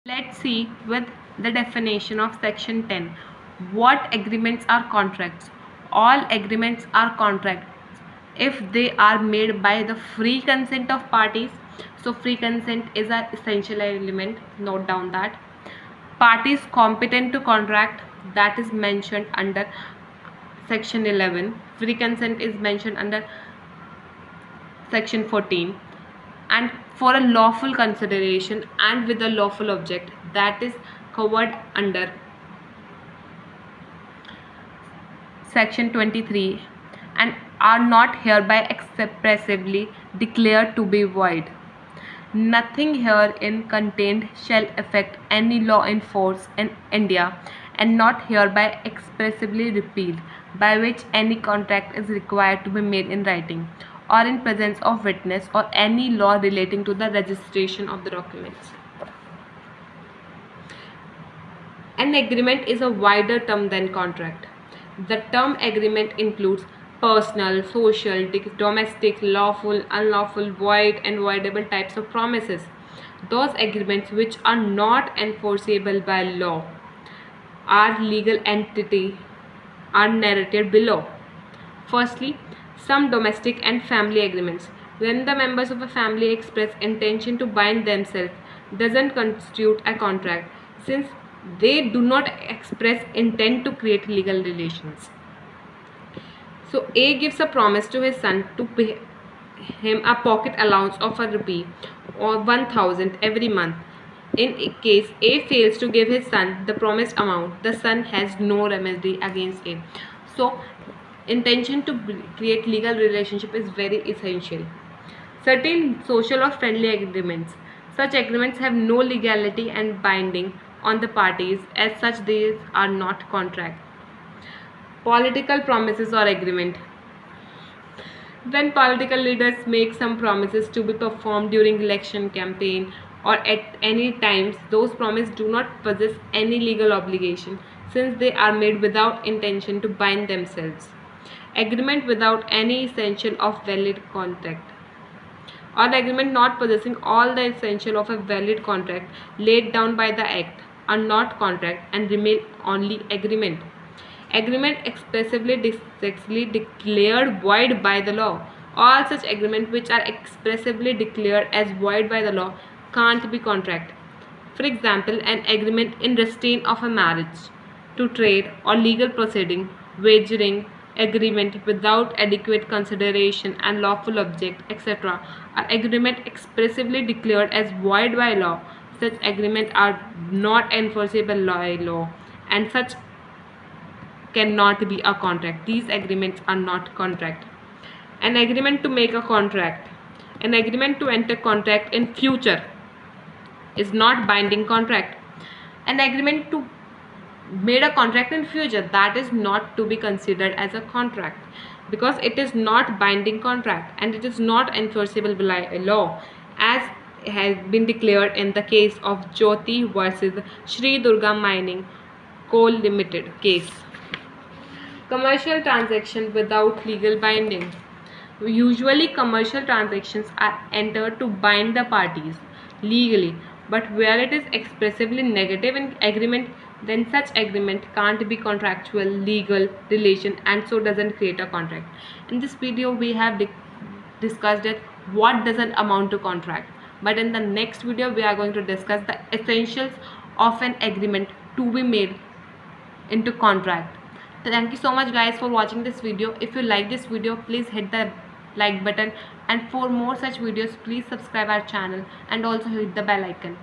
Let's see with the definition of section 10. What agreements are contracts? All agreements are contracts if they are made by the free consent of parties. So free consent is an essential element. Note down that. Parties competent to contract, that is mentioned under section 11. Free consent is mentioned under section 14. And for a lawful consideration and with a lawful object, that is covered under section 23, and are not hereby expressively declared to be void. Nothing herein contained shall affect any law in force in India, and not hereby expressively repealed, by which any contract is required to be made in writing or in presence of witness, or any law relating to the registration of the documents. An agreement is a wider term than contract. The term agreement includes personal, social, domestic, lawful, unlawful, void, and voidable types of promises. Those agreements which are not enforceable by law are legal entity are narrated below. Firstly, some domestic and family agreements. When the members of a family express intention to bind themselves, doesn't constitute a contract, since they do not express intent to create legal relations. So A gives a promise to his son to pay him a pocket allowance of a rupee or 1000 every month. In case A fails to give his son the promised amount, the son has no remedy against A. So intention to create legal relationship is very essential. Certain social or friendly agreements. Such agreements have no legality and binding on the parties. As such, these are not contract. Political promises or agreement. When political leaders make some promises to be performed during election campaign or at any times, those promises do not possess any legal obligation, since they are made without intention to bind themselves. Agreement without any essential of valid contract, or the agreement not possessing all the essential of a valid contract laid down by the act, are not contract and remain only agreement. Agreement expressively declared void by the law. All such agreements which are expressively declared as void by the law can't be contract. For example, an agreement in restraint of a marriage, to trade or legal proceeding, wagering agreement without adequate consideration and lawful object, etc., are agreement expressively declared as void by law. Such agreements are not enforceable by law, and such cannot be a contract. These agreements are not contract. An agreement to make a contract. An agreement to enter contract in future is not binding contract. An agreement to made a contract in future, that is not to be considered as a contract, because it is not binding contract and it is not enforceable by law, as has been declared in the case of Jyoti versus Sri Durga Mining Coal Limited case. Commercial transaction without legal binding. Usually commercial transactions are entered to bind the parties legally, but where it is expressively negative in agreement, then such agreement can't be contractual legal relation, and so doesn't create a contract. In this video we have discussed it what doesn't amount to contract, but in the next video we are going to discuss the essentials of an agreement to be made into contract. Thank you so much guys for watching this video. If you like this video, please hit the like button, and for more such videos please subscribe our channel and also hit the bell icon.